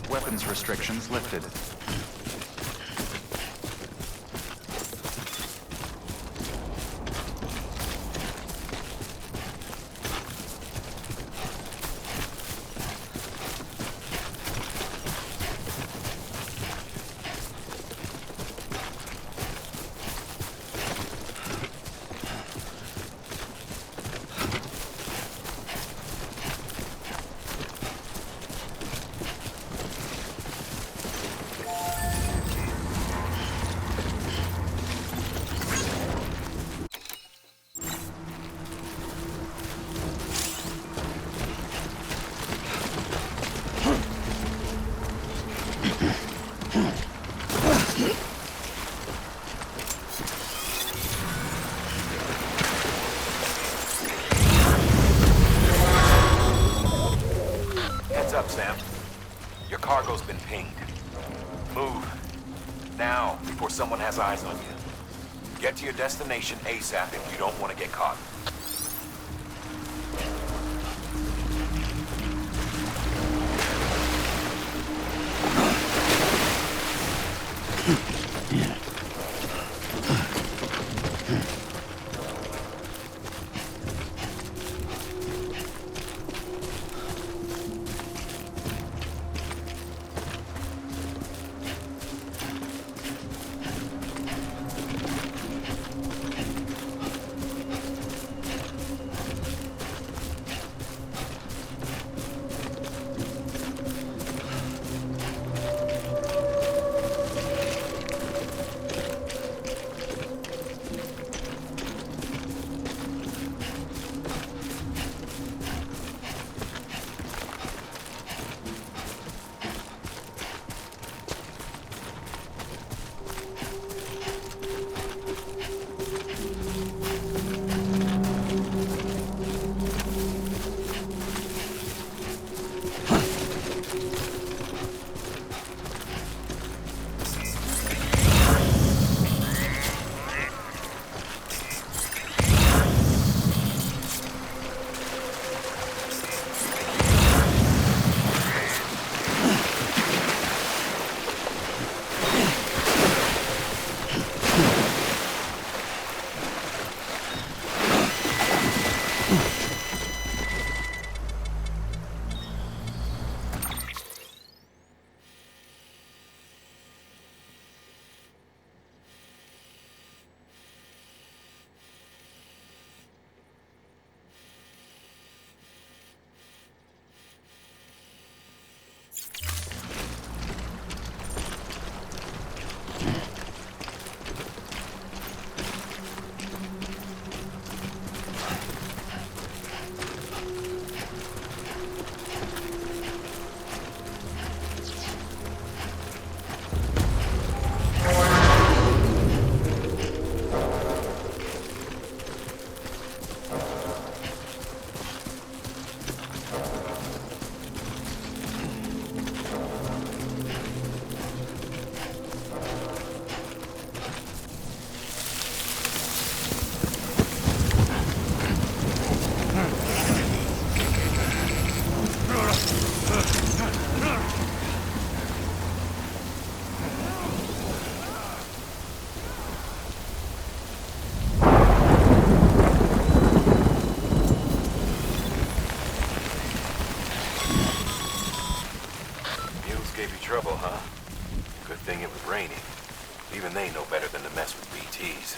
weapons restrictions lifted. Heads up, Sam. Your cargo's been pinged. Move. Now, before someone has eyes on you. Get to your destination ASAP if you don't want to get caught. Trouble, huh? Good thing it was raining. Even they know better than to mess with BTs.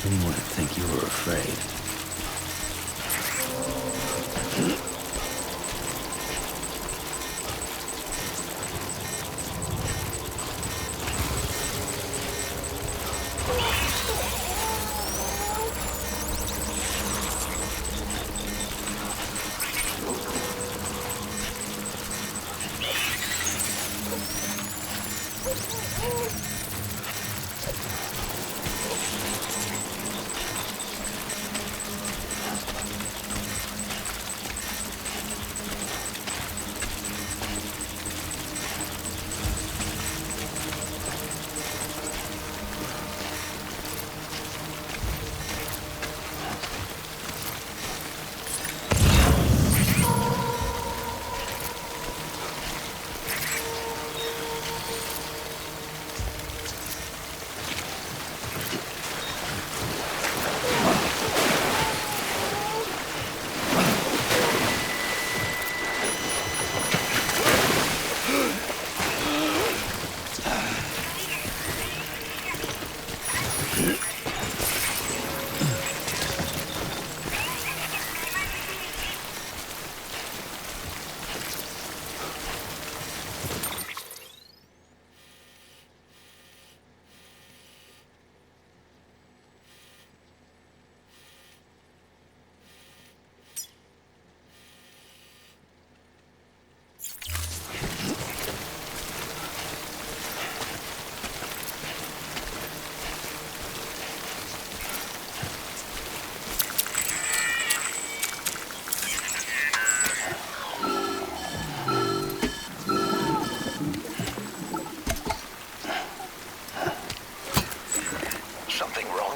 Anyone would think you were afraid.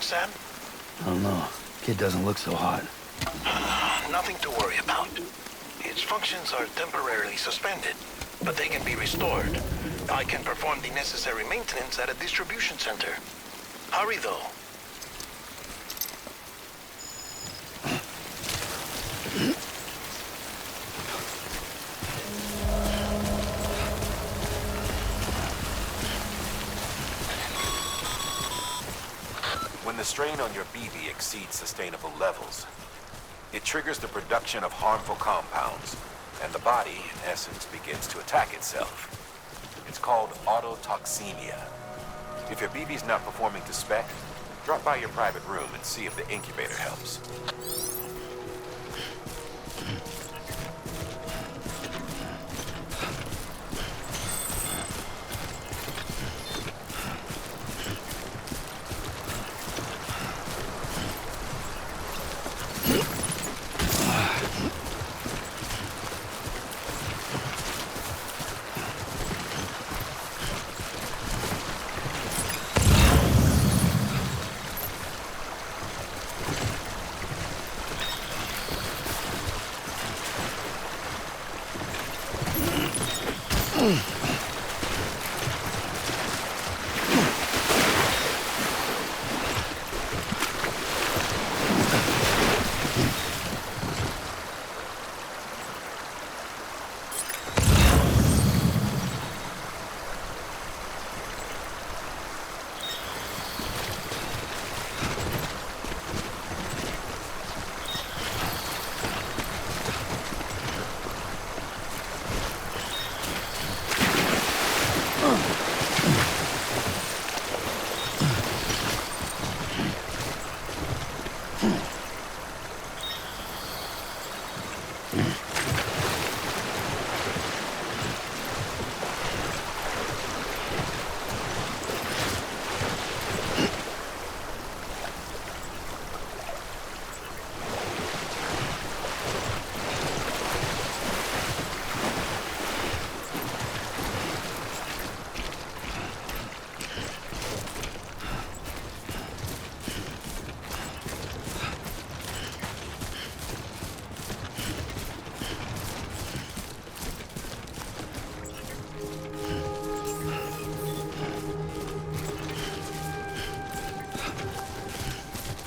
Sam? I don't know. Kid doesn't look so hot. Nothing to worry about. Its functions are temporarily suspended, but they can be restored. I can perform the necessary maintenance at a distribution center. Hurry, though. When the strain on your BB exceeds sustainable levels, it triggers the production of harmful compounds, and the body, in essence, begins to attack itself. It's called autotoxemia. If your BB's not performing to spec, drop by your private room and see if the incubator helps.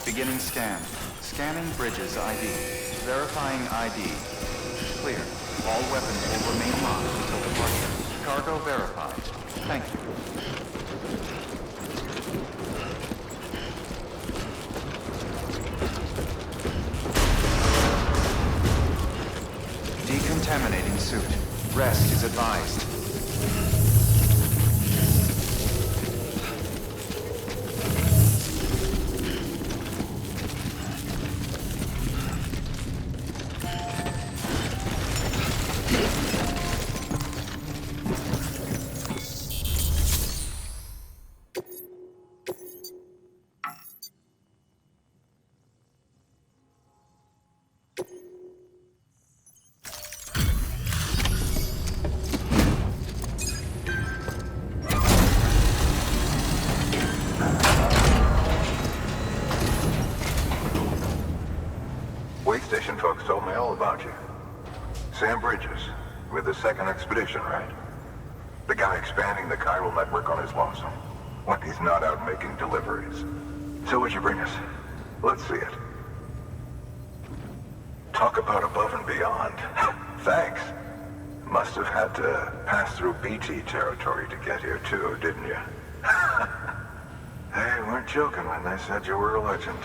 Beginning scan. Scanning bridges ID. Verifying ID. Clear. All weapons will remain locked until departure. Cargo verified. Thank you. folks told me all about you. Sam Bridges, with the second expedition, right? The guy expanding the chiral network on his lonesome, when he's not out making deliveries. So what'd you bring us? Let's see it. Talk about above and beyond. Thanks. Must have had to pass through BT territory to get here too, didn't you? They weren't joking when they said you were a legend.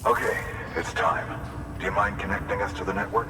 Okay, it's time. Do you mind connecting us to the network?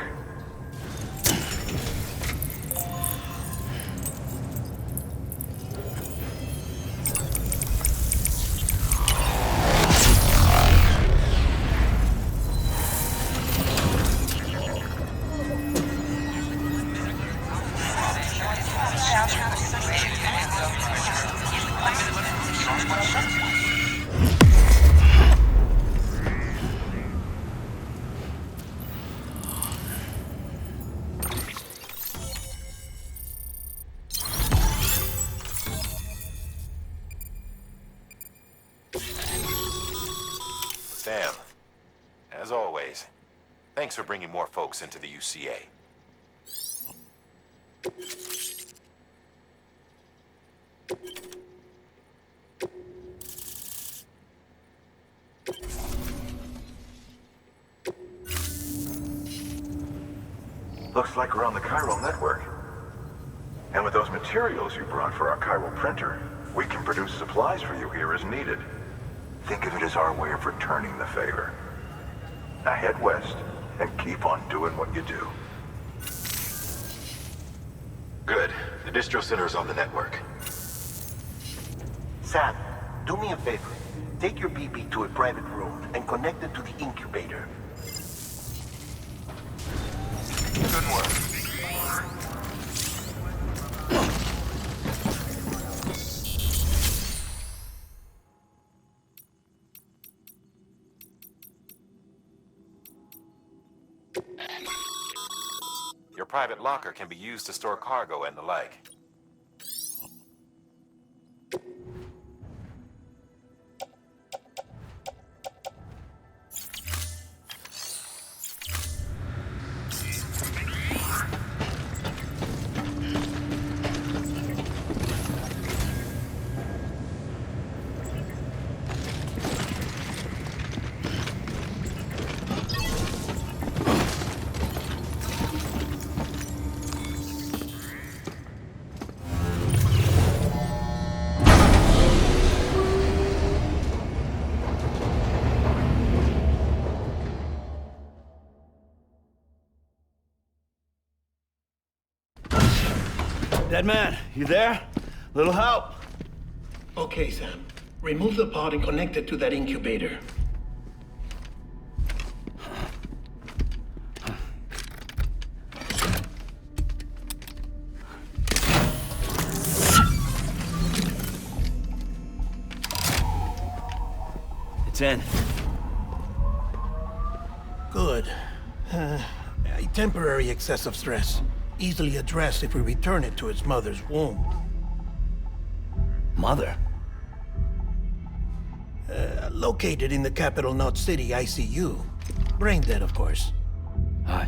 Sam, as always, thanks for bringing more folks into the UCA. Looks like we're on the chiral network. And with those materials you brought for our chiral printer, we can produce supplies for you here as needed. Think of it as our way of returning the favor. Now head west and keep on doing what you do. Good. The distro center is on the network. Sam, do me a favor. Take your BB to a private room and connect it to the incubator. Good work. Your private locker can be used to store cargo and the like. Dead man, you there? Little help? Okay, Sam. Remove the pod and connect it to that incubator. It's in. Good. A temporary excessive stress. Easily addressed if we return it to its mother's womb. Mother? Located in the capital Knot City ICU. Brain dead, of course.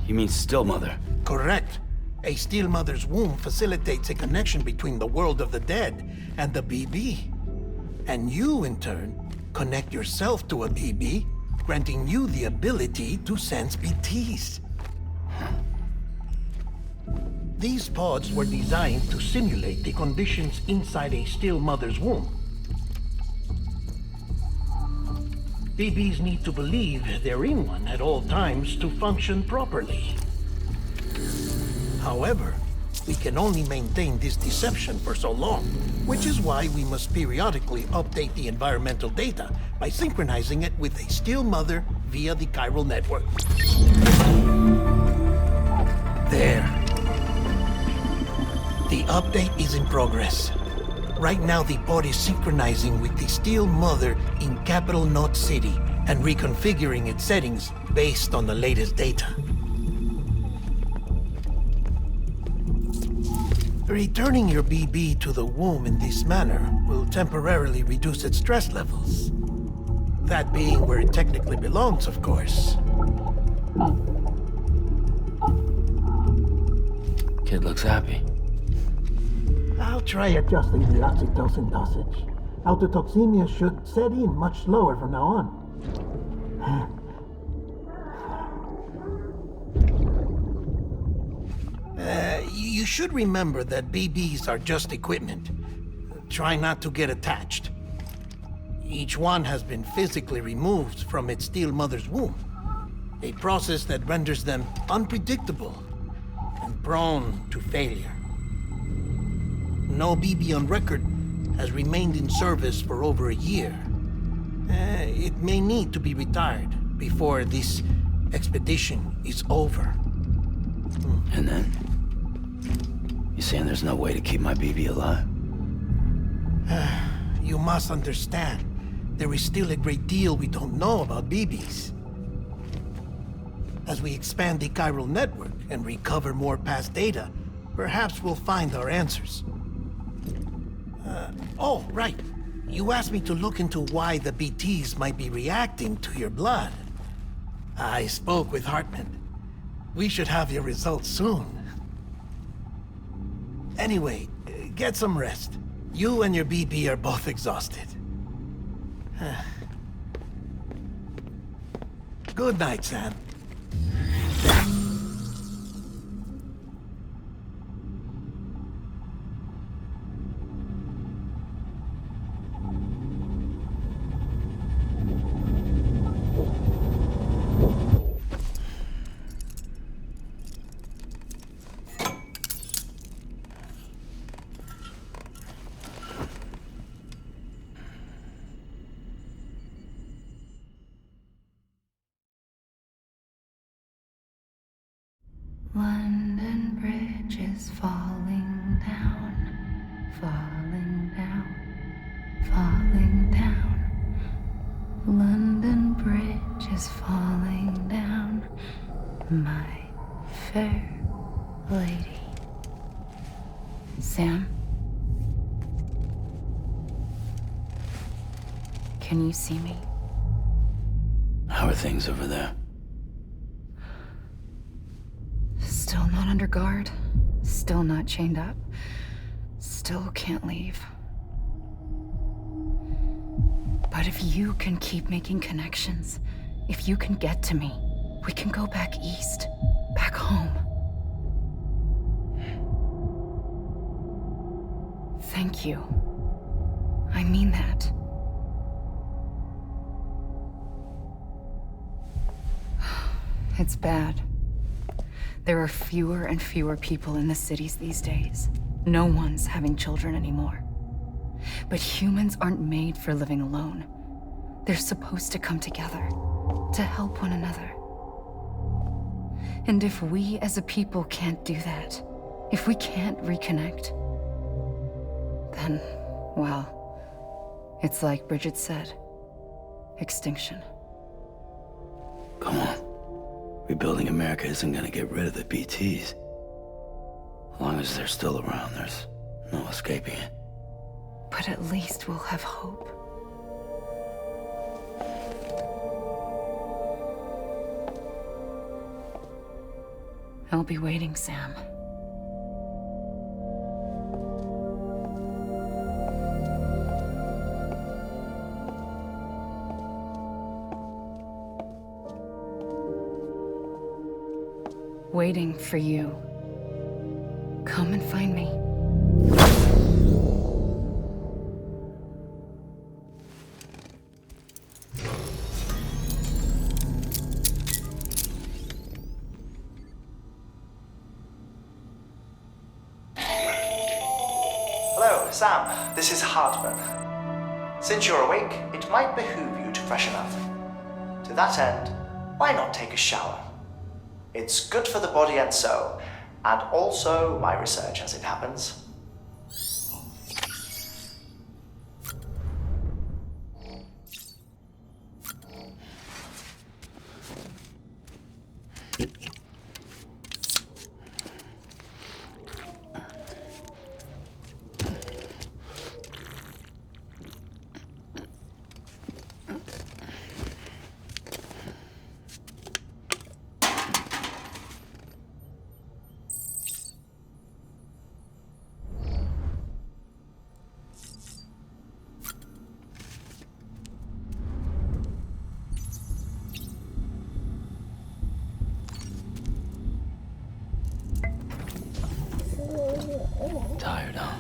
You mean still mother? Correct. A still mother's womb facilitates a connection between the world of the dead and the BB. And you, in turn, connect yourself to a BB, granting you the ability to sense BTs. These pods were designed to simulate the conditions inside a still mother's womb. BBs need to believe they're in one at all times to function properly. However, we can only maintain this deception for so long, which is why we must periodically update the environmental data by synchronizing it with a still mother via the chiral network. There. The update is in progress. Right now, the pod is synchronizing with the Steel Mother in Capital Knot City and reconfiguring its settings based on the latest data. Returning your BB to the womb in this manner will temporarily reduce its stress levels. That being where it technically belongs, of course. Kid looks happy. I'll try adjusting the oxytocin dosage. Autotoxemia should set in much slower from now on. You should remember that BBs are just equipment. Try not to get attached. Each one has been physically removed from its steel mother's womb. A process that renders them unpredictable and prone to failure. No BB on record has remained in service for over a year. It may need to be retired before this expedition is over. And then? You saying there's no way to keep my BB alive? You must understand, there is still a great deal we don't know about BBs. As we expand the chiral network and recover more past data, perhaps we'll find our answers. Oh, right. You asked me to look into why the BTs might be reacting to your blood. I spoke with Hartman. We should have your results soon. Anyway, get some rest. You and your BB are both exhausted. Good night, Sam. London Bridge is falling down, falling down, falling down. London Bridge is falling down, my fair lady. Sam? Can you see me? How are things over there? Still not under guard, still not chained up, still can't leave. But if you can keep making connections, if you can get to me, we can go back east, back home. Thank you. I mean that. It's bad. There are fewer and fewer people in the cities these days. No one's having children anymore. But humans aren't made for living alone. They're supposed to come together, to help one another. And if we as a people can't do that, if we can't reconnect, then, well, it's like Bridget said, extinction. Come on. Rebuilding America isn't gonna get rid of the BTs. As long as they're still around, there's no escaping it. But at least we'll have hope. I'll be waiting, Sam. Waiting for you. Come and find me. Sam, this is Hartman. Since you're awake, it might behoove you to freshen up. To that end, why not take a shower? It's good for the body and soul, and also my research as it happens. Tired, huh?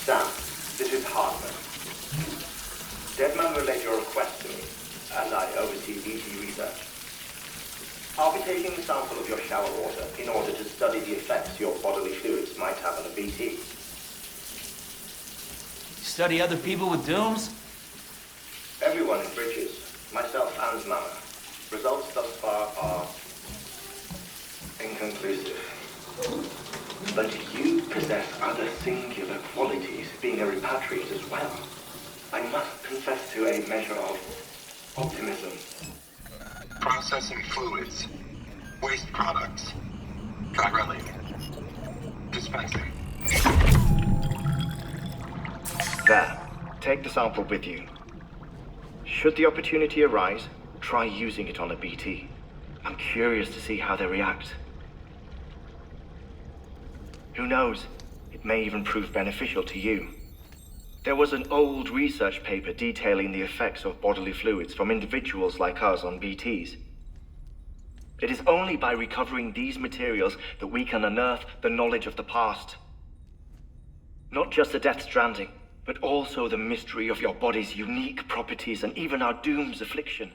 Sam, this is Hartman. Deadman relayed your request to me, and I oversee BT research. I'll be taking a sample of your shower water in order to study the effects your bodily fluids might have on a BT. Study other people with dooms? Everyone in Bridges, myself and Mama. Results thus far are inconclusive. But you possess other singular qualities, being a repatriate as well. I must confess to a measure of optimism. Processing fluids. Waste products. Chiralic. Dispensing. There. Take the sample with you. Should the opportunity arise, try using it on a BT. I'm curious to see how they react. Who knows? It may even prove beneficial to you. There was an old research paper detailing the effects of bodily fluids from individuals like us on BTs. It is only by recovering these materials that we can unearth the knowledge of the past. Not just the Death Stranding, but also the mystery of your body's unique properties and even our doom's affliction.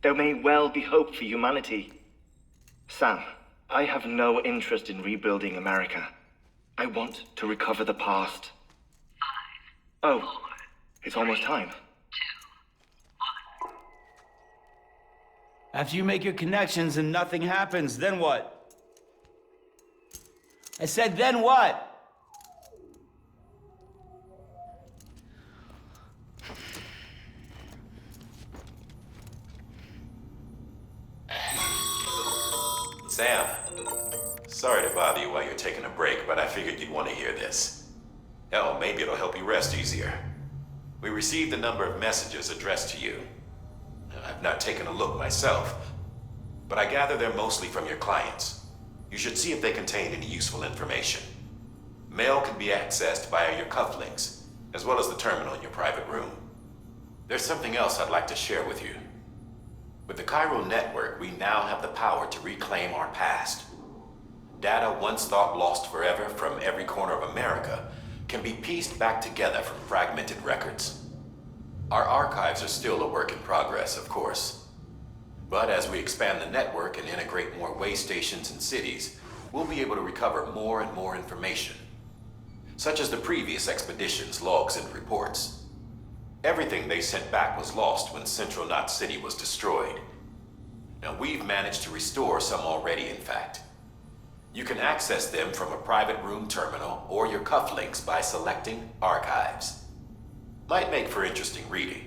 There may well be hope for humanity. Sam, I have no interest in rebuilding America. I want to recover the past. 5, 4, oh, it's almost time. 2, 1. After you make your connections and nothing happens, then what? I said, then what? Sam, sorry to bother you while you're taking a break, but I figured you'd want to hear this. Hell, maybe it'll help you rest easier. We received a number of messages addressed to you. I've not taken a look myself, but I gather they're mostly from your clients. You should see if they contain any useful information. Mail can be accessed via your cufflinks, as well as the terminal in your private room. There's something else I'd like to share with you. With the Chiral network, we now have the power to reclaim our past. Data once thought lost forever from every corner of America can be pieced back together from fragmented records. Our archives are still a work in progress, of course. But as we expand the network and integrate more way stations and cities, we'll be able to recover more and more information, such as the previous expedition's logs and reports. Everything they sent back was lost when Central Knot City was destroyed. Now, we've managed to restore some already, in fact. You can access them from a private room terminal or your cufflinks by selecting Archives. Might make for interesting reading.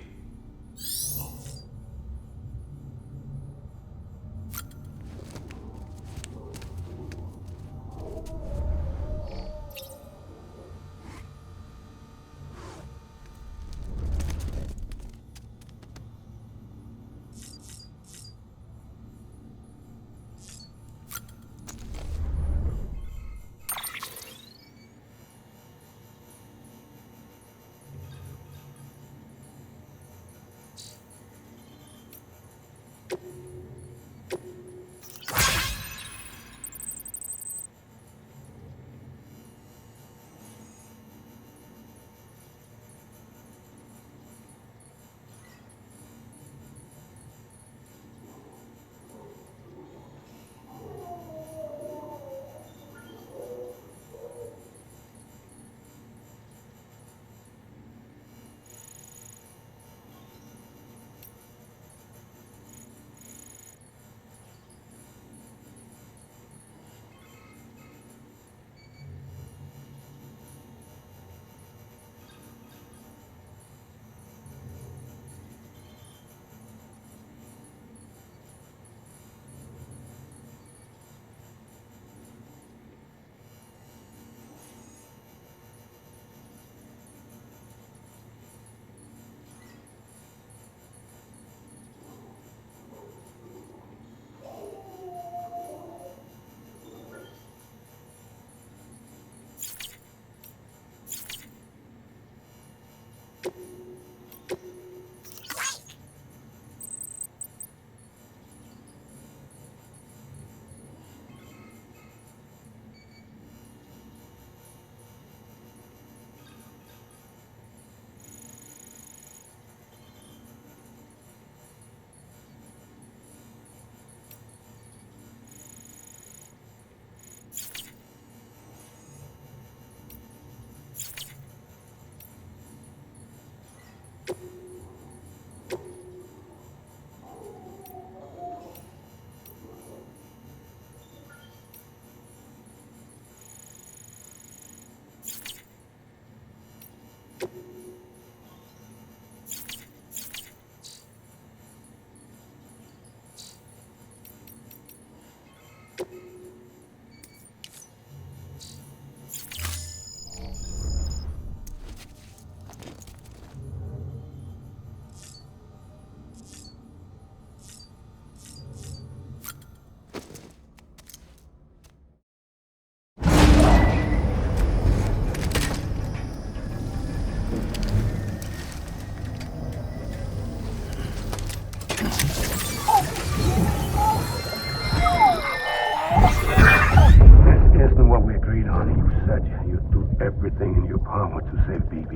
everything in your power to save BB.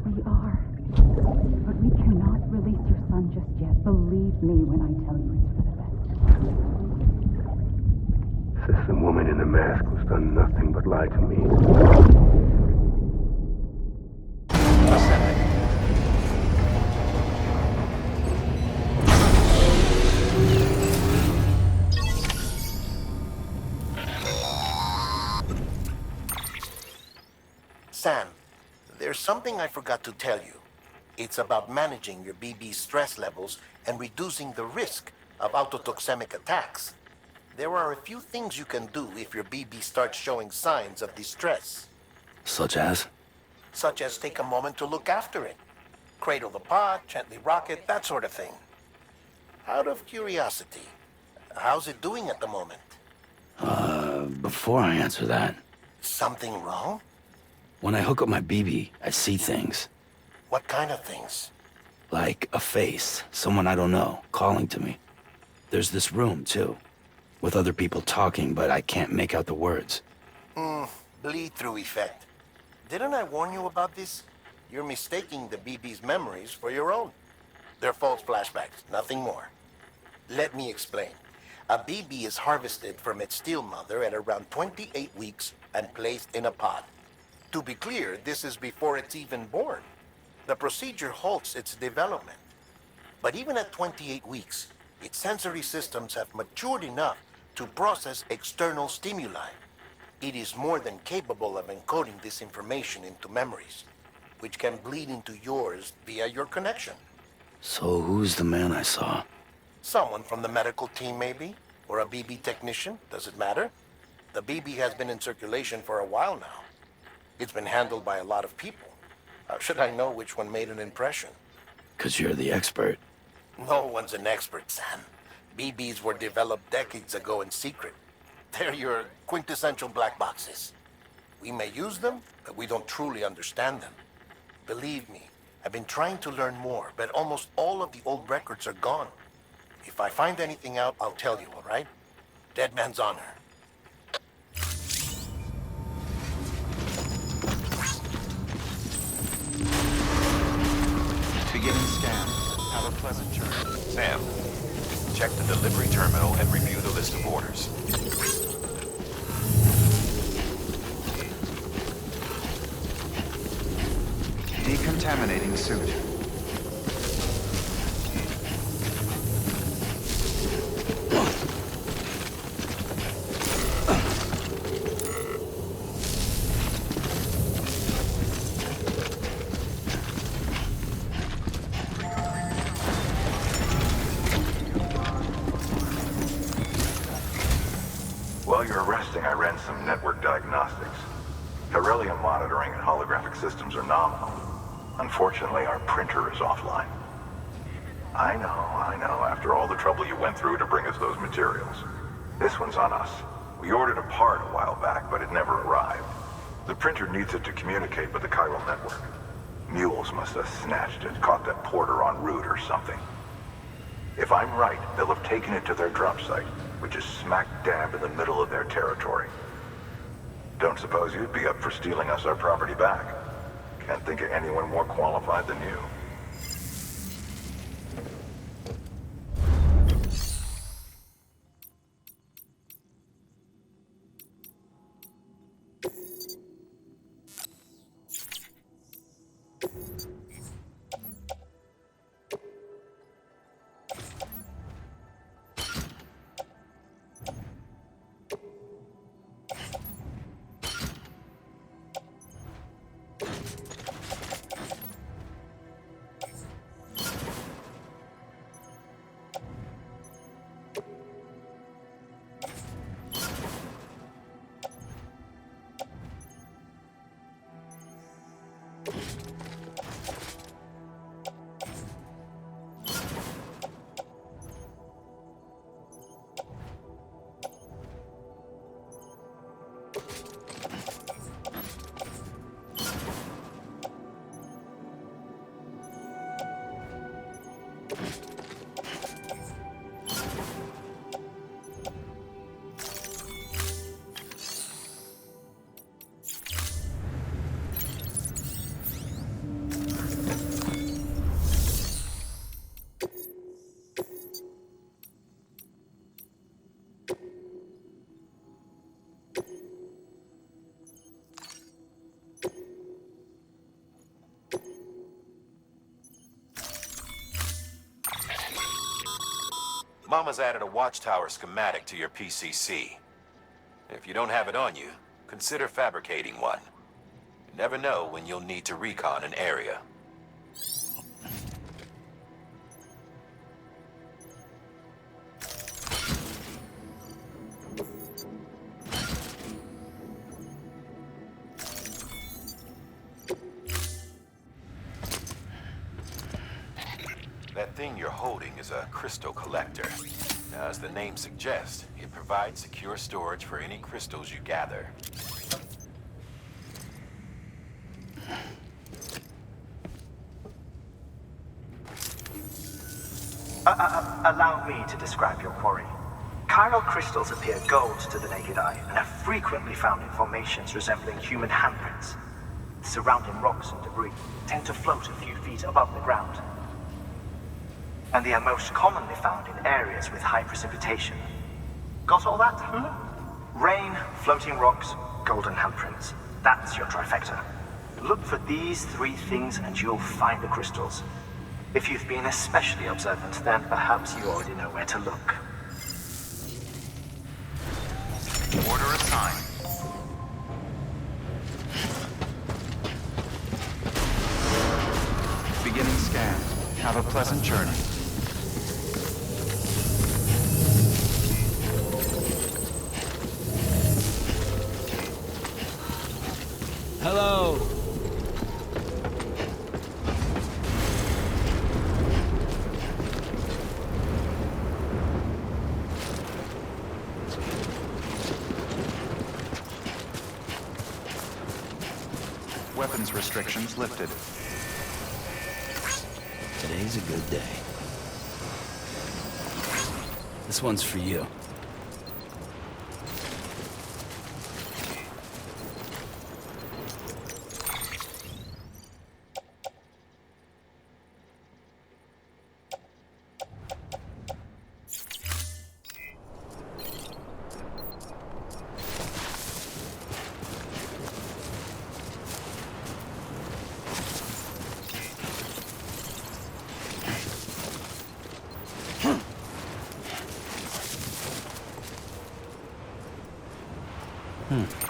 We are. But we cannot release your son just yet. Believe me when I tell you it's for the best. Says the woman in the mask who's done nothing but lie to me. Sam, there's something I forgot to tell you. It's about managing your BB's stress levels and reducing the risk of autotoxemic attacks. There are a few things you can do if your BB starts showing signs of distress. Such as? Such as take a moment to look after it. Cradle the pod, gently rock it, that sort of thing. Out of curiosity, how's it doing at the moment? Before I answer that... Something wrong? When I hook up my BB, I see things. What kind of things? Like a face, someone I don't know, calling to me. There's this room, too, with other people talking, but I can't make out the words. Bleed-through effect. Didn't I warn you about this? You're mistaking the BB's memories for your own. They're false flashbacks, nothing more. Let me explain. A BB is harvested from its steel mother at around 28 weeks and placed in a pod. To be clear, this is before it's even born. The procedure halts its development. But even at 28 weeks, its sensory systems have matured enough to process external stimuli. It is more than capable of encoding this information into memories, which can bleed into yours via your connection. So who's the man I saw? Someone from the medical team, maybe? Or a BB technician, does it matter? The BB has been in circulation for a while now. It's been handled by a lot of people. How should I know which one made an impression? 'Cause you're the expert. No one's an expert, Sam. BBs were developed decades ago in secret. They're your quintessential black boxes. We may use them, but we don't truly understand them. Believe me, I've been trying to learn more, but almost all of the old records are gone. If I find anything out, I'll tell you, all right? Dead man's honor. Beginning scan. Have a pleasant journey. Sam, check the delivery terminal and review the list of orders. Decontaminating suit. While you're resting, I ran some network diagnostics. Beryllium monitoring and holographic systems are nominal. Unfortunately, our printer is offline. I know. After all the trouble you went through to bring us those materials. This one's on us. We ordered a part a while back, but it never arrived. The printer needs it to communicate with the chiral network. Mules must have snatched it, caught that porter en route or something. If I'm right, they'll have taken it to their drop site, which is smack dab in the middle of their territory. Don't suppose you'd be up for stealing us our property back? Can't think of anyone more qualified than you. Mama's added a watchtower schematic to your PCC. If you don't have it on you, consider fabricating one. You never know when you'll need to recon an area. That thing you're holding is a crystal collector. Now, as the name suggests, it provides secure storage for any crystals you gather. Allow me to describe your quarry. Chiral crystals appear gold to the naked eye and are frequently found in formations resembling human handprints. The surrounding rocks and debris tend to float a few feet above the ground. And they are most commonly found in areas with high precipitation. Got all that? Rain, floating rocks, golden handprints. That's your trifecta. Look for these three things and you'll find the crystals. If you've been especially observant, then perhaps you already know where to look. Order assigned. Beginning scan. Have a pleasant journey. Hello. Weapons restrictions lifted. Today's a good day. This one's for you. Hmm.